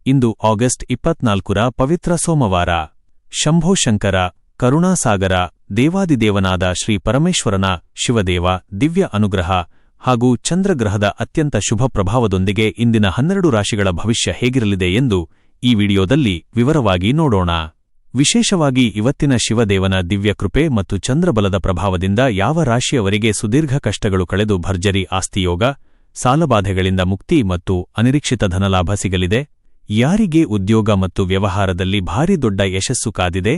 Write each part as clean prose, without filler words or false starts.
ಇಂದು August 24ರ ಪವಿತ್ರ ಸೋಮವಾರ. ಶಂಭೋ ಶಂಕರ, ಕರುಣಾಸಾಗರ, ದೇವಾದಿದೇವನಾದ ಶ್ರೀ ಪರಮೇಶ್ವರನ ಶಿವದೇವ ದಿವ್ಯ ಅನುಗ್ರಹ ಹಾಗೂ ಚಂದ್ರಗ್ರಹದ ಅತ್ಯಂತ ಶುಭ ಪ್ರಭಾವದೊಂದಿಗೆ ಇಂದಿನ 12 ರಾಶಿಗಳ ಭವಿಷ್ಯ ಹೇಗಿರಲಿದೆ ಎಂದು ಈ ವಿಡಿಯೋದಲ್ಲಿ ವಿವರವಾಗಿ ನೋಡೋಣ. ವಿಶೇಷವಾಗಿ ಇವತ್ತಿನ ಶಿವದೇವನ ದಿವ್ಯಕೃಪೆ ಮತ್ತು ಚಂದ್ರಬಲದ ಪ್ರಭಾವದಿಂದ ಯಾವ ರಾಶಿಯವರಿಗೆ ಸುದೀರ್ಘ ಕಷ್ಟಗಳು ಕಳೆದು ಭರ್ಜರಿ ಆಸ್ತಿಯೋಗ, ಸಾಲಬಾಧೆಗಳಿಂದ ಮುಕ್ತಿ ಮತ್ತು ಅನಿರೀಕ್ಷಿತ ಧನಲಾಭ ಸಿಗಲಿದೆ, ಯಾರಿಗೆ ಉದ್ಯೋಗ ಮತ್ತು ವ್ಯವಹಾರದಲ್ಲಿ ಭಾರಿ ದೊಡ್ಡ ಯಶಸ್ಸು ಕಾದಿದೆ,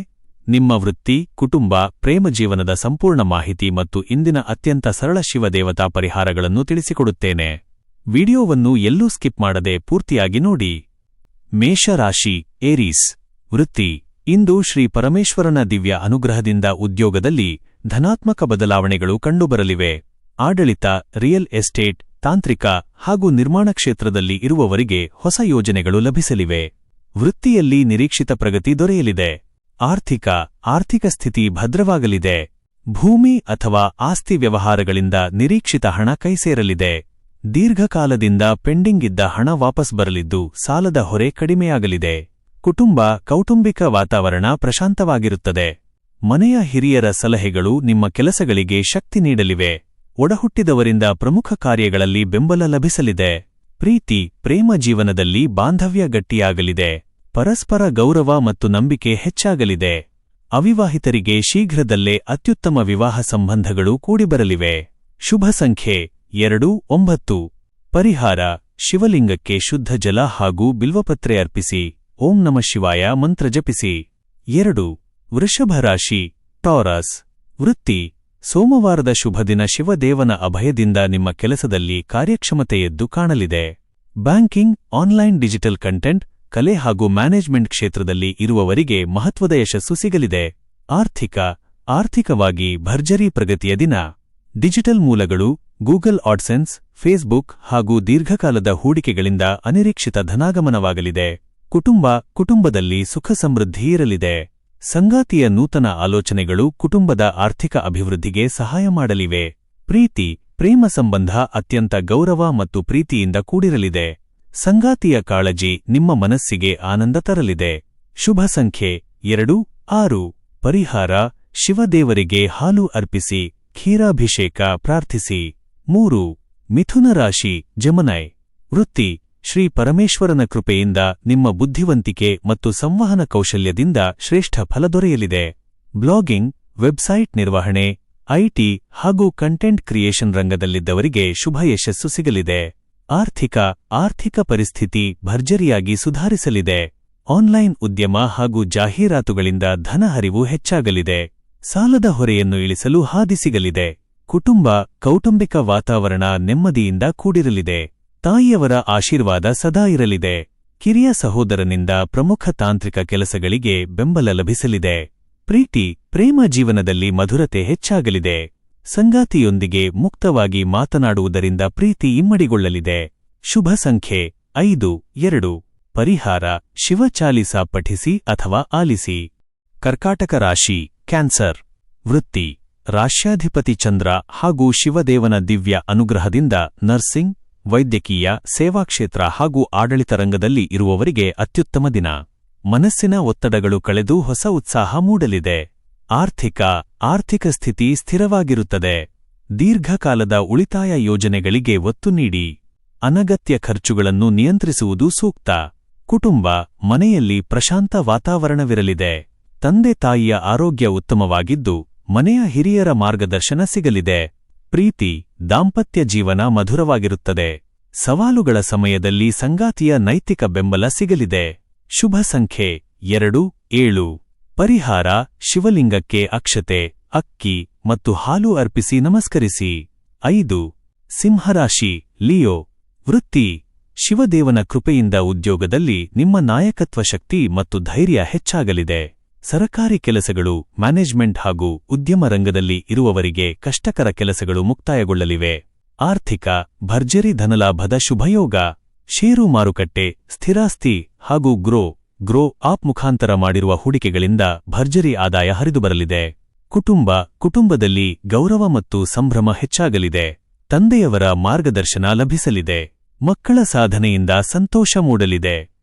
ನಿಮ್ಮ ವೃತ್ತಿ, ಕುಟುಂಬ, ಪ್ರೇಮ ಜೀವನದ ಸಂಪೂರ್ಣ ಮಾಹಿತಿ ಮತ್ತು ಇಂದಿನ ಅತ್ಯಂತ ಸರಳ ಶಿವದೇವತಾ ಪರಿಹಾರಗಳನ್ನು ತಿಳಿಸಿಕೊಡುತ್ತೇನೆ. ವಿಡಿಯೋವನ್ನು ಎಲ್ಲೂ ಸ್ಕಿಪ್ ಮಾಡದೆ ಪೂರ್ತಿಯಾಗಿ ನೋಡಿ. ಮೇಷರಾಶಿ, ಏರೀಸ್. ವೃತ್ತಿ. ಇಂದು ಶ್ರೀ ಪರಮೇಶ್ವರನ ದಿವ್ಯ ಅನುಗ್ರಹದಿಂದ ಉದ್ಯೋಗದಲ್ಲಿ ಧನಾತ್ಮಕ ಬದಲಾವಣೆಗಳು ಕಂಡುಬರಲಿವೆ. ಆಡಳಿತ, ರಿಯಲ್ ಎಸ್ಟೇಟ್, ತಾಂತ್ರಿಕ ಹಾಗೂ ನಿರ್ಮಾಣ ಕ್ಷೇತ್ರದಲ್ಲಿ ಇರುವವರಿಗೆ ಹೊಸ ಯೋಜನೆಗಳು ಲಭಿಸಲಿವೆ. ವೃತ್ತಿಯಲ್ಲಿ ನಿರೀಕ್ಷಿತ ಪ್ರಗತಿ ದೊರೆಯಲಿದೆ. ಆರ್ಥಿಕ ಸ್ಥಿತಿ ಭದ್ರವಾಗಲಿದೆ. ಭೂಮಿ ಅಥವಾ ಆಸ್ತಿ ವ್ಯವಹಾರಗಳಿಂದ ನಿರೀಕ್ಷಿತ ಹಣ ಕೈಸೇರಲಿದೆ. ದೀರ್ಘಕಾಲದಿಂದ ಪೆಂಡಿಂಗ್ ಇದ್ದ ಹಣ ವಾಪಸ್ ಬರಲಿದ್ದು ಸಾಲದ ಹೊರೆ ಕಡಿಮೆಯಾಗಲಿದೆ. ಕೌಟುಂಬಿಕ ವಾತಾವರಣ ಪ್ರಶಾಂತವಾಗಿರುತ್ತದೆ. ಮನೆಯ ಹಿರಿಯರ ಸಲಹೆಗಳು ನಿಮ್ಮ ಕೆಲಸಗಳಿಗೆ ಶಕ್ತಿ ನೀಡಲಿವೆ. ಒಡಹುಟ್ಟಿದವರಿಂದ ಪ್ರಮುಖ ಕಾರ್ಯಗಳಲ್ಲಿ ಬೆಂಬಲ ಲಭಿಸಲಿದೆ. ಪ್ರೇಮ ಜೀವನದಲ್ಲಿ ಬಾಂಧವ್ಯ ಗಟ್ಟಿಯಾಗಲಿದೆ. ಪರಸ್ಪರ ಗೌರವ ಮತ್ತು ನಂಬಿಕೆ ಹೆಚ್ಚಾಗಲಿದೆ. ಅವಿವಾಹಿತರಿಗೆ ಶೀಘ್ರದಲ್ಲೇ ಅತ್ಯುತ್ತಮ ವಿವಾಹ ಸಂಬಂಧಗಳು ಕೂಡಿಬರಲಿವೆ. ಶುಭ ಸಂಖ್ಯೆ 2, 9. ಪರಿಹಾರ: ಶಿವಲಿಂಗಕ್ಕೆ ಶುದ್ಧ ಜಲ ಹಾಗೂ ಬಿಲ್ವಪತ್ರೆ ಅರ್ಪಿಸಿ. ಓಂ ನಮಃ ಶಿವಾಯ ಮಂತ್ರ ಜಪಿಸಿ. 2. ವೃಷಭ ರಾಶಿ, ಟಾರಸ್. ವೃತ್ತಿ. ಸೋಮವಾರದ ಶುಭದಿನ ಶಿವದೇವನ ಅಭಯದಿಂದ ನಿಮ್ಮ ಕೆಲಸದಲ್ಲಿ ಕಾರ್ಯಕ್ಷಮತೆ ಎದ್ದು ಕಾಣಲಿದೆ. ಬ್ಯಾಂಕಿಂಗ್, ಆನ್ಲೈನ್ ಡಿಜಿಟಲ್ ಕಂಟೆಂಟ್, ಕಲೆ ಹಾಗೂ ಮ್ಯಾನೇಜ್ಮೆಂಟ್ ಕ್ಷೇತ್ರದಲ್ಲಿ ಇರುವವರಿಗೆ ಮಹತ್ವದ ಯಶಸ್ಸು ಸಿಗಲಿದೆ. ಆರ್ಥಿಕವಾಗಿ ಭರ್ಜರಿ ಪ್ರಗತಿಯ ದಿನ. ಡಿಜಿಟಲ್ ಮೂಲಗಳು, ಗೂಗಲ್ ಆಡ್ಸೆನ್ಸ್, ಫೇಸ್ಬುಕ್ ಹಾಗೂ ದೀರ್ಘಕಾಲದ ಹೂಡಿಕೆಗಳಿಂದ ಅನಿರೀಕ್ಷಿತ ಧನಾಗಮನವಾಗಲಿದೆ. ಕುಟುಂಬದಲ್ಲಿ ಸುಖ ಸಮೃದ್ಧಿ ಇರಲಿದೆ. ಸಂಗಾತಿಯ ನೂತನ ಆಲೋಚನೆಗಳು ಕುಟುಂಬದ ಆರ್ಥಿಕ ಅಭಿವೃದ್ಧಿಗೆ ಸಹಾಯ ಮಾಡಲಿವೆ. ಪ್ರೇಮ ಸಂಬಂಧ ಅತ್ಯಂತ ಗೌರವ ಮತ್ತು ಪ್ರೀತಿಯಿಂದ ಕೂಡಿರಲಿದೆ. ಸಂಗಾತಿಯ ಕಾಳಜಿ ನಿಮ್ಮ ಮನಸ್ಸಿಗೆ ಆನಂದ ತರಲಿದೆ. ಶುಭ ಸಂಖ್ಯೆ 2, 6. ಪರಿಹಾರ: ಶಿವದೇವರಿಗೆ ಹಾಲು ಅರ್ಪಿಸಿ, ಕ್ಷೀರಾಭಿಷೇಕ ಪ್ರಾರ್ಥಿಸಿ. 3. ಮಿಥುನ ರಾಶಿ, ಜೆಮಿನೈ. ವೃತ್ತಿ. ಶ್ರೀ ಪರಮೇಶ್ವರನ ಕೃಪೆಯಿಂದ ನಿಮ್ಮ ಬುದ್ಧಿವಂತಿಕೆ ಮತ್ತು ಸಂವಹನ ಕೌಶಲ್ಯದಿಂದ ಶ್ರೇಷ್ಠ ಫಲ ದೊರೆಯಲಿದೆ. ಬ್ಲಾಗಿಂಗ್, ವೆಬ್ಸೈಟ್ ನಿರ್ವಹಣೆ, ಐಟಿ ಹಾಗೂ ಕಂಟೆಂಟ್ ಕ್ರಿಯೇಷನ್ ರಂಗದಲ್ಲಿದ್ದವರಿಗೆ ಶುಭ ಯಶಸ್ಸು ಸಿಗಲಿದೆ. ಆರ್ಥಿಕ ಪರಿಸ್ಥಿತಿ ಭರ್ಜರಿಯಾಗಿ ಸುಧಾರಿಸಲಿದೆ. ಆನ್ಲೈನ್ ಉದ್ಯಮ ಹಾಗೂ ಜಾಹೀರಾತುಗಳಿಂದ ಧನ ಹರಿವು ಹೆಚ್ಚಾಗಲಿದೆ. ಸಾಲದ ಹೊರೆಯನ್ನು ಇಳಿಸಲು ಹಾದಿ ಸಿಗಲಿದೆ. ಕೌಟುಂಬಿಕ ವಾತಾವರಣ ನೆಮ್ಮದಿಯಿಂದ ಕೂಡಿರಲಿದೆ. ತಾಯಿಯವರ ಆಶೀರ್ವಾದ ಸದಾ ಇರಲಿದೆ. ಕಿರಿಯ ಸಹೋದರನಿಂದ ಪ್ರಮುಖ ತಾಂತ್ರಿಕ ಕೆಲಸಗಳಿಗೆ ಬೆಂಬಲ ಲಭಿಸಲಿದೆ. ಪ್ರೇಮ ಜೀವನದಲ್ಲಿ ಮಧುರತೆ ಹೆಚ್ಚಾಗಲಿದೆ. ಸಂಗಾತಿಯೊಂದಿಗೆ ಮುಕ್ತವಾಗಿ ಮಾತನಾಡುವುದರಿಂದ ಪ್ರೀತಿ ಇಮ್ಮಡಿಗೊಳ್ಳಲಿದೆ. ಶುಭ ಸಂಖ್ಯೆ 5, 2. ಪರಿಹಾರ: ಶಿವಚಾಲಿಸ ಪಠಿಸಿ ಅಥವಾ ಆಲಿಸಿ. ಕರ್ಕಾಟಕ ರಾಶಿ, ಕ್ಯಾನ್ಸರ್. ವೃತ್ತಿ. ರಾಶ್ಯಾಧಿಪತಿ ಚಂದ್ರ ಹಾಗೂ ಶಿವದೇವನ ದಿವ್ಯ ಅನುಗ್ರಹದಿಂದ ನರ್ಸಿಂಗ್, ವೈದ್ಯಕೀಯ, ಸೇವಾಕ್ಷೇತ್ರ ಹಾಗೂ ಆಡಳಿತ ರಂಗದಲ್ಲಿ ಇರುವವರಿಗೆ ಅತ್ಯುತ್ತಮ ದಿನ. ಮನಸ್ಸಿನ ಒತ್ತಡಗಳು ಕಳೆದು ಹೊಸ ಉತ್ಸಾಹ ಮೂಡಲಿದೆ. ಆರ್ಥಿಕ ಸ್ಥಿತಿ ಸ್ಥಿರವಾಗಿರುತ್ತದೆ. ದೀರ್ಘಕಾಲದ ಉಳಿತಾಯ ಯೋಜನೆಗಳಿಗೆ ಒತ್ತು ನೀಡಿ. ಅನಗತ್ಯ ಖರ್ಚುಗಳನ್ನು ನಿಯಂತ್ರಿಸುವುದು ಸೂಕ್ತ. ಮನೆಯಲ್ಲಿ ಪ್ರಶಾಂತ ವಾತಾವರಣವಿರಲಿದೆ. ತಂದೆ ತಾಯಿಯ ಆರೋಗ್ಯ ಉತ್ತಮವಾಗಿದ್ದು ಮನೆಯ ಹಿರಿಯರ ಮಾರ್ಗದರ್ಶನ ಸಿಗಲಿದೆ. ದಾಂಪತ್ಯ ಜೀವನ ಮಧುರವಾಗಿರುತ್ತದೆ. ಸವಾಲುಗಳ ಸಮಯದಲ್ಲಿ ಸಂಗಾತಿಯ ನೈತಿಕ ಬೆಂಬಲ ಸಿಗಲಿದೆ. ಶುಭ ಸಂಖ್ಯೆ 2, 7. ಪರಿಹಾರ: ಶಿವಲಿಂಗಕ್ಕೆ ಅಕ್ಷತೆ, ಅಕ್ಕಿ ಮತ್ತು ಹಾಲು ಅರ್ಪಿಸಿ ನಮಸ್ಕರಿಸಿ. 5. ಸಿಂಹರಾಶಿ, ಲಿಯೋ. ವೃತ್ತಿ. ಶಿವದೇವನ ಕೃಪೆಯಿಂದ ಉದ್ಯೋಗದಲ್ಲಿ ನಿಮ್ಮ ನಾಯಕತ್ವ ಶಕ್ತಿ ಮತ್ತು ಧೈರ್ಯ ಹೆಚ್ಚಾಗಲಿದೆ. ಸರಕಾರಿ ಕೆಲಸಗಳು, ಮ್ಯಾನೇಜ್ಮೆಂಟ್ ಹಾಗೂ ಉದ್ಯಮ ರಂಗದಲ್ಲಿ ಇರುವವರಿಗೆ ಕಷ್ಟಕರ ಕೆಲಸಗಳು ಮುಕ್ತಾಯಗೊಳ್ಳಲಿವೆ. ಭರ್ಜರಿ ಧನಲಾಭದ ಶುಭಯೋಗ. ಷೇರು ಮಾರುಕಟ್ಟೆ, ಸ್ಥಿರಾಸ್ತಿ ಹಾಗೂ ಗ್ರೋ ಆಪ್ ಮುಖಾಂತರ ಮಾಡಿರುವ ಹೂಡಿಕೆಗಳಿಂದ ಭರ್ಜರಿ ಆದಾಯ ಹರಿದುಬರಲಿದೆ. ಕುಟುಂಬದಲ್ಲಿ ಗೌರವ ಮತ್ತು ಸಂಭ್ರಮ ಹೆಚ್ಚಾಗಲಿದೆ. ತಂದೆಯವರ ಮಾರ್ಗದರ್ಶನ ಲಭಿಸಲಿದೆ. ಮಕ್ಕಳ ಸಾಧನೆಯಿಂದ ಸಂತೋಷ ಮೂಡಲಿದೆ.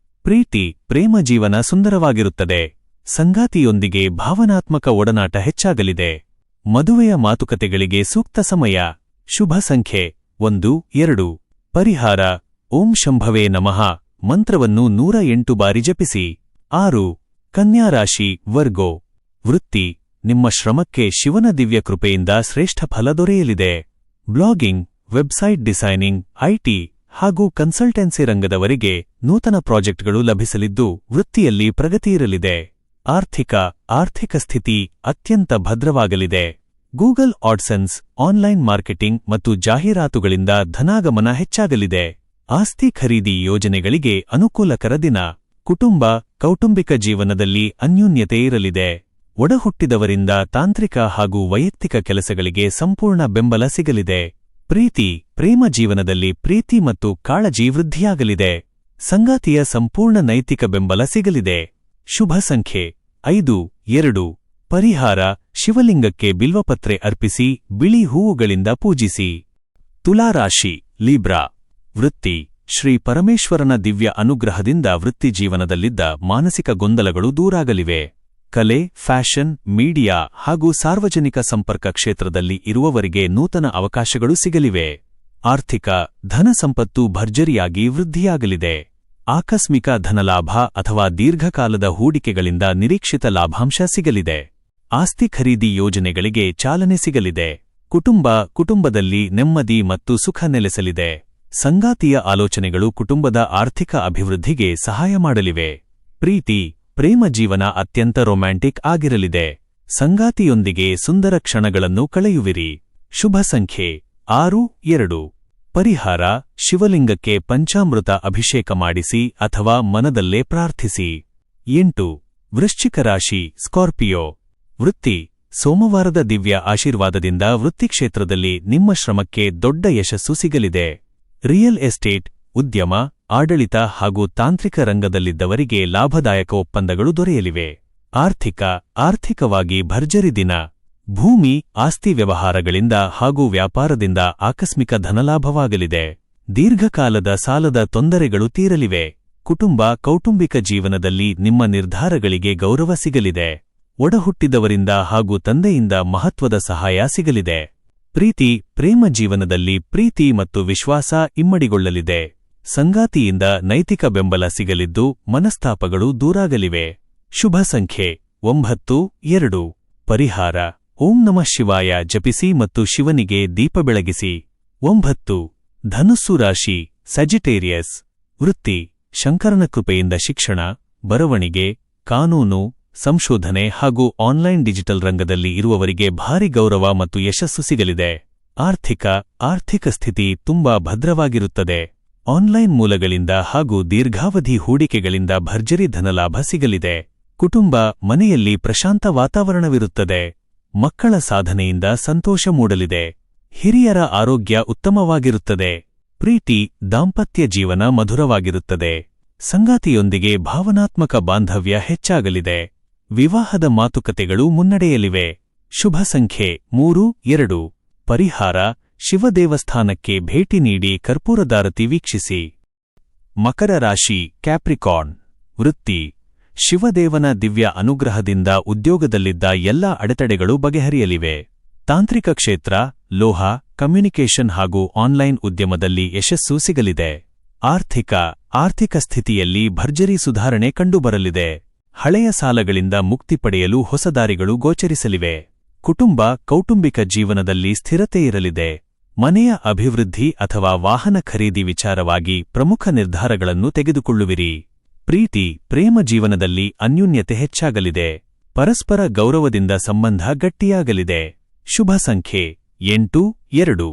ಪ್ರೀತಿ ಪ್ರೇಮ ಜೀವನ ಸುಂದರವಾಗಿರುತ್ತದೆ. ಸಂಗಾತಿಯೊಂದಿಗೆ ಭಾವನಾತ್ಮಕ ಒಡನಾಟ ಹೆಚ್ಚಾಗಲಿದೆ. ಮದುವೆಯ ಮಾತುಕತೆಗಳಿಗೆ ಸೂಕ್ತ ಸಮಯ. ಶುಭ ಸಂಖ್ಯೆ 1, 2. ಪರಿಹಾರ: ಓಂ ಶಂಭವೇ ನಮಃ ಮಂತ್ರವನ್ನು 108 ಬಾರಿ ಜಪಿಸಿ. 6. ಕನ್ಯಾ ರಾಶಿ ವರ್ಗೋ. ವೃತ್ತಿ: ನಿಮ್ಮ ಶ್ರಮಕ್ಕೆ ಶಿವನ ದಿವ್ಯ ಕೃಪೆಯಿಂದ ಶ್ರೇಷ್ಠ ಫಲ ದೊರೆಯಲಿದೆ. ಬ್ಲಾಗಿಂಗ್, ವೆಬ್ಸೈಟ್ ಡಿಸೈನಿಂಗ್, ಐಟಿ ಹಾಗೂ ಕನ್ಸಲ್ಟೆನ್ಸಿ ರಂಗದವರಿಗೆ ನೂತನ ಪ್ರಾಜೆಕ್ಟ್ಗಳು ಲಭಿಸಲಿದ್ದು ವೃತ್ತಿಯಲ್ಲಿ ಪ್ರಗತಿಯಿರಲಿದೆ. ಆರ್ಥಿಕ ಸ್ಥಿತಿ ಅತ್ಯಂತ ಭದ್ರವಾಗಲಿದೆ. ಗೂಗಲ್ ಆಡ್ಸೆನ್ಸ್, ಆನ್ಲೈನ್ ಮಾರ್ಕೆಟಿಂಗ್ ಮತ್ತು ಜಾಹೀರಾತುಗಳಿಂದ ಧನಾಗಮನ ಹೆಚ್ಚಾಗಲಿದೆ. ಆಸ್ತಿ ಖರೀದಿ ಯೋಜನೆಗಳಿಗೆ ಅನುಕೂಲಕರ ದಿನ. ಕೌಟುಂಬಿಕ ಜೀವನದಲ್ಲಿ ಅನ್ಯೋನ್ಯತೆ ಇರಲಿದೆ. ಒಡಹುಟ್ಟಿದವರಿಂದ ತಾಂತ್ರಿಕ ಹಾಗೂ ವೈಯಕ್ತಿಕ ಕೆಲಸಗಳಿಗೆ ಸಂಪೂರ್ಣ ಬೆಂಬಲ ಸಿಗಲಿದೆ. ಪ್ರೇಮ ಜೀವನದಲ್ಲಿ ಪ್ರೀತಿ ಮತ್ತು ಕಾಳಜಿ ವೃದ್ಧಿಯಾಗಲಿದೆ. ಸಂಗಾತಿಯ ಸಂಪೂರ್ಣ ನೈತಿಕ ಬೆಂಬಲ ಸಿಗಲಿದೆ. ಶುಭ ಸಂಖ್ಯೆ 5, 2. ಪರಿಹಾರ: ಶಿವಲಿಂಗಕ್ಕೆ ಬಿಲ್ವಪತ್ರೆ ಅರ್ಪಿಸಿ, ಬಿಳಿ ಹೂವುಗಳಿಂದ ಪೂಜಿಸಿ. ತುಲಾರಾಶಿ ಲೀಬ್ರಾ. ವೃತ್ತಿ: ಶ್ರೀ ಪರಮೇಶ್ವರನ ದಿವ್ಯ ಅನುಗ್ರಹದಿಂದ ವೃತ್ತಿಜೀವನದಲ್ಲಿದ್ದ ಮಾನಸಿಕ ಗೊಂದಲಗಳು ದೂರಾಗಲಿವೆ. ಕಲೆ, ಫ್ಯಾಷನ್, ಮೀಡಿಯಾ ಹಾಗೂ ಸಾರ್ವಜನಿಕ ಸಂಪರ್ಕ ಕ್ಷೇತ್ರದಲ್ಲಿ ಇರುವವರಿಗೆ ನೂತನ ಅವಕಾಶಗಳು ಸಿಗಲಿವೆ. ಧನ ಸಂಪತ್ತು ಭರ್ಜರಿಯಾಗಿ ವೃದ್ಧಿಯಾಗಲಿದೆ. ಆಕಸ್ಮಿಕ ಧನಲಾಭ ಅಥವಾ ದೀರ್ಘಕಾಲದ ಹೂಡಿಕೆಗಳಿಂದ ನಿರೀಕ್ಷಿತ ಲಾಭಾಂಶ ಸಿಗಲಿದೆ. ಆಸ್ತಿ ಖರೀದಿ ಯೋಜನೆಗಳಿಗೆ ಚಾಲನೆ ಸಿಗಲಿದೆ. ಕುಟುಂಬದಲ್ಲಿ ನೆಮ್ಮದಿ ಮತ್ತು ಸುಖ ನೆಲೆಸಲಿದೆ. ಸಂಗಾತಿಯ ಆಲೋಚನೆಗಳು ಕುಟುಂಬದ ಆರ್ಥಿಕ ಅಭಿವೃದ್ಧಿಗೆ ಸಹಾಯ ಮಾಡಲಿವೆ. ಪ್ರೇಮ ಜೀವನ ಅತ್ಯಂತ ರೊಮ್ಯಾಂಟಿಕ್ ಆಗಿರಲಿದೆ. ಸಂಗಾತಿಯೊಂದಿಗೆ ಸುಂದರ ಕ್ಷಣಗಳನ್ನು ಕಳೆಯುವಿರಿ. ಶುಭ ಸಂಖ್ಯೆ 6, 2. ಪರಿಹಾರ: ಶಿವಲಿಂಗಕ್ಕೆ ಪಂಚಾಮೃತ ಅಭಿಷೇಕ ಮಾಡಿಸಿ ಅಥವಾ ಮನದಲ್ಲೇ ಪ್ರಾರ್ಥಿಸಿ. 8. ವೃಶ್ಚಿಕ ರಾಶಿ ಸ್ಕಾರ್ಪಿಯೋ. ವೃತ್ತಿ: ಸೋಮವಾರದ ದಿವ್ಯ ಆಶೀರ್ವಾದದಿಂದ ವೃತ್ತಿಕ್ಷೇತ್ರದಲ್ಲಿ ನಿಮ್ಮ ಶ್ರಮಕ್ಕೆ ದೊಡ್ಡ ಯಶಸ್ಸು ಸಿಗಲಿದೆ. ರಿಯಲ್ ಎಸ್ಟೇಟ್, ಉದ್ಯಮ, ಆಡಳಿತ ಹಾಗೂ ತಾಂತ್ರಿಕ ರಂಗದಲ್ಲಿದ್ದವರಿಗೆ ಲಾಭದಾಯಕ ಒಪ್ಪಂದಗಳು ದೊರೆಯಲಿವೆ. ಆರ್ಥಿಕವಾಗಿ ಭರ್ಜರಿ ದಿನ. ಭೂಮಿ, ಆಸ್ತಿ ವ್ಯವಹಾರಗಳಿಂದ ಹಾಗೂ ವ್ಯಾಪಾರದಿಂದ ಆಕಸ್ಮಿಕ ಧನಲಾಭವಾಗಲಿದೆ. ದೀರ್ಘಕಾಲದ ಸಾಲದ ತೊಂದರೆಗಳು ತೀರಲಿವೆ. ಕೌಟುಂಬಿಕ ಜೀವನದಲ್ಲಿ ನಿಮ್ಮ ನಿರ್ಧಾರಗಳಿಗೆ ಗೌರವ ಸಿಗಲಿದೆ. ಒಡಹುಟ್ಟಿದವರಿಂದ ಹಾಗೂ ತಂದೆಯಿಂದ ಮಹತ್ವದ ಸಹಾಯ ಸಿಗಲಿದೆ. ಪ್ರೇಮ ಜೀವನದಲ್ಲಿ ಪ್ರೀತಿ ಮತ್ತು ವಿಶ್ವಾಸ ಇಮ್ಮಡಿಗೊಳ್ಳಲಿದೆ. ಸಂಗಾತಿಯಿಂದ ನೈತಿಕ ಬೆಂಬಲ ಸಿಗಲಿದ್ದು ಮನಸ್ತಾಪಗಳು ದೂರಾಗಲಿವೆ. ಶುಭ ಸಂಖ್ಯೆ 9, 2. ಪರಿಹಾರ: ಓಂ ನಮಃ ಶಿವಾಯ ಜಪಿಸಿ ಮತ್ತು ಶಿವನಿಗೆ ದೀಪ ಬೆಳಗಿಸಿ. 9. ಧನುಸ್ಸು ರಾಶಿ ಸಜಿಟೇರಿಯಸ್. ವೃತ್ತಿ: ಶಂಕರನ ಕೃಪೆಯಿಂದ ಶಿಕ್ಷಣ, ಬರವಣಿಗೆ, ಕಾನೂನು, ಸಂಶೋಧನೆ ಹಾಗೂ ಆನ್ಲೈನ್ ಡಿಜಿಟಲ್ ರಂಗದಲ್ಲಿ ಇರುವವರಿಗೆ ಭಾರಿ ಗೌರವ ಮತ್ತು ಯಶಸ್ಸು ಸಿಗಲಿದೆ. ಆರ್ಥಿಕ ಸ್ಥಿತಿ ತುಂಬಾ ಭದ್ರವಾಗಿರುತ್ತದೆ. ಆನ್ಲೈನ್ ಮೂಲಗಳಿಂದ ಹಾಗೂ ದೀರ್ಘಾವಧಿ ಹೂಡಿಕೆಗಳಿಂದ ಭರ್ಜರಿ ಧನಲಾಭ ಸಿಗಲಿದೆ. ಮನೆಯಲ್ಲಿ ಪ್ರಶಾಂತ ವಾತಾವರಣವಿರುತ್ತದೆ. ಮಕ್ಕಳ ಸಾಧನೆಯಿಂದ ಸಂತೋಷ ಮೂಡಲಿದೆ. ಹಿರಿಯರ ಆರೋಗ್ಯ ಉತ್ತಮವಾಗಿರುತ್ತದೆ. ದಾಂಪತ್ಯ ಜೀವನ ಮಧುರವಾಗಿರುತ್ತದೆ. ಸಂಗಾತಿಯೊಂದಿಗೆ ಭಾವನಾತ್ಮಕ ಬಾಂಧವ್ಯ ಹೆಚ್ಚಾಗಲಿದೆ. ವಿವಾಹದ ಮಾತುಕತೆಗಳು ಮುನ್ನಡೆಯಲಿವೆ. ಶುಭ ಸಂಖ್ಯೆ 3, 2. ಪರಿಹಾರ: ಶಿವದೇವಸ್ಥಾನಕ್ಕೆ ಭೇಟಿ ನೀಡಿ ಕರ್ಪೂರದಾರತಿ ವೀಕ್ಷಿಸಿ. ಮಕರ ರಾಶಿ ಕ್ಯಾಪ್ರಿಕಾರ್ನ್. ವೃತ್ತಿ: ಶಿವದೇವನ ದಿವ್ಯ ಅನುಗ್ರಹದಿಂದ ಉದ್ಯೋಗದಲ್ಲಿದ್ದ ಎಲ್ಲ ಅಡೆತಡೆಗಳು ಬಗೆಹರಿಯಲಿವೆ. ತಾಂತ್ರಿಕ ಕ್ಷೇತ್ರ, ಲೋಹ, ಕಮ್ಯುನಿಕೇಷನ್ ಹಾಗೂ ಆನ್ಲೈನ್ ಉದ್ಯಮದಲ್ಲಿ ಯಶಸ್ಸು ಸಿಗಲಿದೆ. ಆರ್ಥಿಕ ಸ್ಥಿತಿಯಲ್ಲಿ ಭರ್ಜರಿ ಸುಧಾರಣೆ ಕಂಡುಬರಲಿದೆ. ಹಳೆಯ ಸಾಲಗಳಿಂದ ಮುಕ್ತಿ ಪಡೆಯಲು ಹೊಸ ದಾರಿಗಳು ಗೋಚರಿಸಲಿವೆ. ಕೌಟುಂಬಿಕ ಜೀವನದಲ್ಲಿ ಸ್ಥಿರತೆ ಇರಲಿದೆ. ಮನೆಯ ಅಭಿವೃದ್ಧಿ ಅಥವಾ ವಾಹನ ಖರೀದಿ ವಿಚಾರವಾಗಿ ಪ್ರಮುಖ ನಿರ್ಧಾರಗಳನ್ನು ತೆಗೆದುಕೊಳ್ಳುವಿರಿ. ಪ್ರೇಮ ಜೀವನದಲ್ಲಿ ಅನ್ಯೋನ್ಯತೆ ಹೆಚ್ಚಾಗಲಿದೆ. ಪರಸ್ಪರ ಗೌರವದಿಂದ ಸಂಬಂಧ ಗಟ್ಟಿಯಾಗಲಿದೆ. ಶುಭ ಸಂಖ್ಯೆ 8, 2.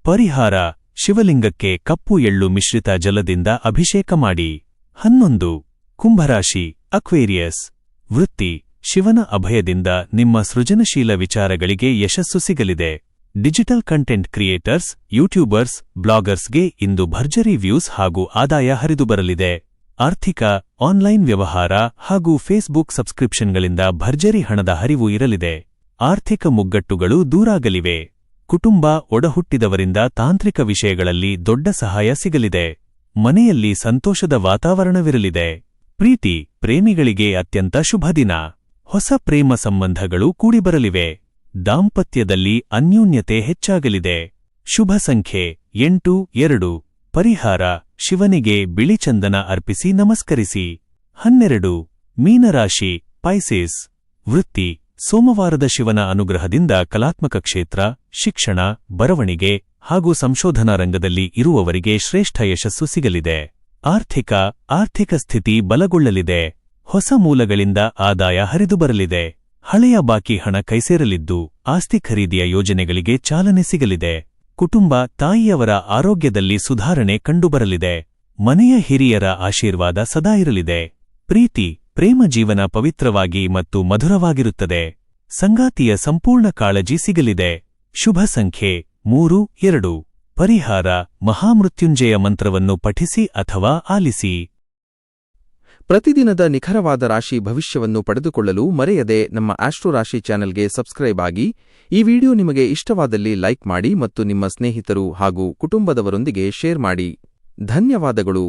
ಪರಿಹಾರ: ಶಿವಲಿಂಗಕ್ಕೆ ಕಪ್ಪು ಎಳ್ಳು ಮಿಶ್ರಿತ ಜಲದಿಂದ ಅಭಿಷೇಕ ಮಾಡಿ. 11. ಕುಂಭರಾಶಿ ಅಕ್ವೇರಿಯಸ್. ವೃತ್ತಿ: ಶಿವನ ಅಭಯದಿಂದ ನಿಮ್ಮ ಸೃಜನಶೀಲ ವಿಚಾರಗಳಿಗೆ ಯಶಸ್ಸು ಸಿಗಲಿದೆ. ಡಿಜಿಟಲ್ ಕಂಟೆಂಟ್ ಕ್ರಿಯೇಟರ್ಸ್, ಯೂಟ್ಯೂಬರ್ಸ್, ಬ್ಲಾಗರ್ಸ್ಗೆ ಇಂದು ಭರ್ಜರಿ ವ್ಯೂಸ್ ಹಾಗೂ ಆದಾಯ ಹರಿದುಬರಲಿದೆ. ಆನ್ಲೈನ್ ವ್ಯವಹಾರ ಹಾಗೂ ಫೇಸ್ಬುಕ್ ಸಬ್ಸ್ಕ್ರಿಪ್ಷನ್ಗಳಿಂದ ಭರ್ಜರಿ ಹಣದ ಹರಿವು ಇರಲಿದೆ. ಆರ್ಥಿಕ ಮುಗ್ಗಟ್ಟುಗಳು ದೂರಾಗಲಿವೆ. ಒಡಹುಟ್ಟಿದವರಿಂದ ತಾಂತ್ರಿಕ ವಿಷಯಗಳಲ್ಲಿ ದೊಡ್ಡ ಸಹಾಯ ಸಿಗಲಿದೆ. ಮನೆಯಲ್ಲಿ ಸಂತೋಷದ ವಾತಾವರಣವಿರಲಿದೆ. ಪ್ರೀತಿ ಪ್ರೇಮಿಗಳಿಗೆ ಅತ್ಯಂತ ಶುಭ ದಿನ. ಹೊಸ ಪ್ರೇಮ ಸಂಬಂಧಗಳು ಕೂಡಿಬರಲಿವೆ. ದಾಂಪತ್ಯದಲ್ಲಿ ಅನ್ಯೋನ್ಯತೆ ಹೆಚ್ಚಾಗಲಿದೆ. ಶುಭ ಸಂಖ್ಯೆ 8-2. ಪರಿಹಾರ: ಶಿವನಿಗೆ ಬಿಳಿ ಚಂದನ ಅರ್ಪಿಸಿ ನಮಸ್ಕರಿಸಿ. 12. ಮೀನರಾಶಿ ಪೈಸಿಸ್. ವೃತ್ತಿ: ಸೋಮವಾರದ ಶಿವನ ಅನುಗ್ರಹದಿಂದ ಕಲಾತ್ಮಕ ಕ್ಷೇತ್ರ, ಶಿಕ್ಷಣ, ಬರವಣಿಗೆ ಹಾಗೂ ಸಂಶೋಧನಾ ರಂಗದಲ್ಲಿ ಇರುವವರಿಗೆ ಶ್ರೇಷ್ಠ ಯಶಸ್ಸು ಸಿಗಲಿದೆ. ಆರ್ಥಿಕ ಸ್ಥಿತಿ ಬಲಗೊಳ್ಳಲಿದೆ. ಹೊಸ ಮೂಲಗಳಿಂದ ಆದಾಯ ಹರಿದು ಬರಲಿದೆ. ಹಳೆಯ ಬಾಕಿ ಹಣ ಕೈಸೇರಲಿದ್ದು ಆಸ್ತಿ ಖರೀದಿಯ ಯೋಜನೆಗಳಿಗೆ ಚಾಲನೆ ಸಿಗಲಿದೆ. ಕುಟುಂಬ ತಾಯಿಯವರ ಆರೋಗ್ಯದಲ್ಲಿ ಸುಧಾರಣೆ ಕಂಡುಬರಲಿದೆ. ಮನೆಯ ಹಿರಿಯರ ಆಶೀರ್ವಾದ ಸದಾ ಇರಲಿದೆ. ಪ್ರೇಮ ಜೀವನ ಪವಿತ್ರವಾಗಿ ಮತ್ತು ಮಧುರವಾಗಿರುತ್ತದೆ. ಸಂಗಾತಿಯ ಸಂಪೂರ್ಣ ಕಾಳಜಿ ಸಿಗಲಿದೆ. ಶುಭ ಸಂಖ್ಯೆ 3-2. ಪರಿಹಾರ: ಮಹಾಮೃತ್ಯುಂಜಯ ಮಂತ್ರವನ್ನು ಪಠಿಸಿ ಅಥವಾ ಆಲಿಸಿ. ಪ್ರತಿದಿನದ ನಿಖರವಾದ ರಾಶಿ ಭವಿಷ್ಯವನ್ನು ಪಡೆದುಕೊಳ್ಳಲು ಮರೆಯದೆ ನಮ್ಮ ಆಸ್ಟ್ರೋ ರಾಶಿ ಚಾನೆಲ್ಗೆ ಸಬ್ಸ್ಕ್ರೈಬ್ ಆಗಿ. ಈ ವಿಡಿಯೋ ನಿಮಗೆ ಇಷ್ಟವಾದಲ್ಲಿ ಲೈಕ್ ಮಾಡಿ ಮತ್ತು ನಿಮ್ಮ ಸ್ನೇಹಿತರು ಹಾಗೂ ಕುಟುಂಬದವರೊಂದಿಗೆ ಶೇರ್ ಮಾಡಿ. ಧನ್ಯವಾದಗಳು.